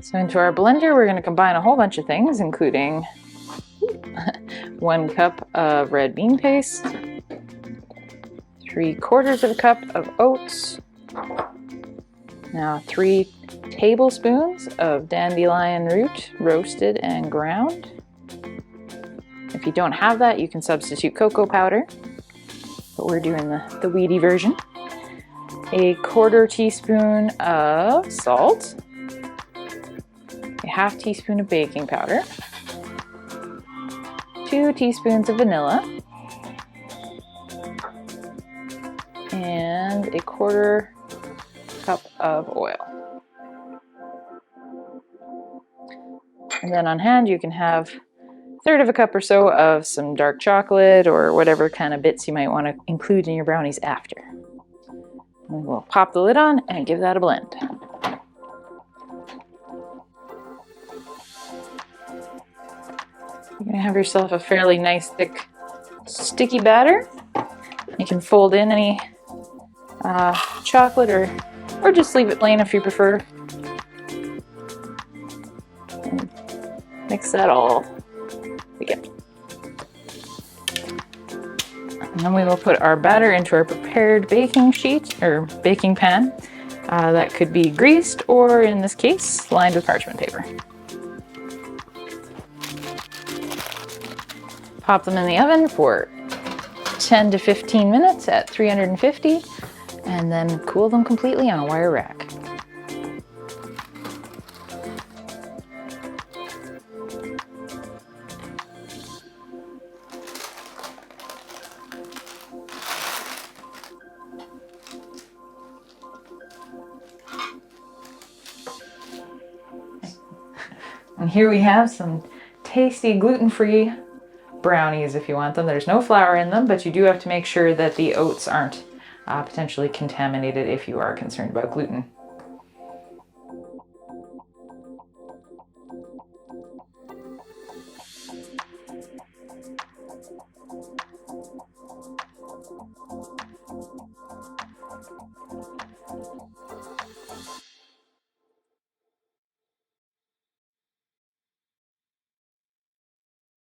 So into our blender, we're going to combine a whole bunch of things, including 1 cup of red bean paste, 3/4 cup of oats, now 3 tablespoons of dandelion root, roasted and ground. If you don't have that, you can substitute cocoa powder, but we're doing the weedy version. 1/4 teaspoon of salt, 1/2 teaspoon of baking powder, 2 teaspoons of vanilla, and 1/4 cup of oil. And then on hand, you can have 1/3 cup or so of some dark chocolate or whatever kind of bits you might want to include in your brownies after. And we'll pop the lid on and give that a blend. You're gonna have yourself a fairly nice, thick, sticky batter. You can fold in any chocolate or just leave it plain if you prefer. And mix that all together. And then we will put our batter into our prepared baking sheet or baking pan. That could be greased or, in this case, lined with parchment paper. Pop them in the oven for 10 to 15 minutes at 350 and then cool them completely on a wire rack. And here we have some tasty gluten-free brownies if you want them. There's no flour in them, but you do have to make sure that the oats aren't potentially contaminated if you are concerned about gluten.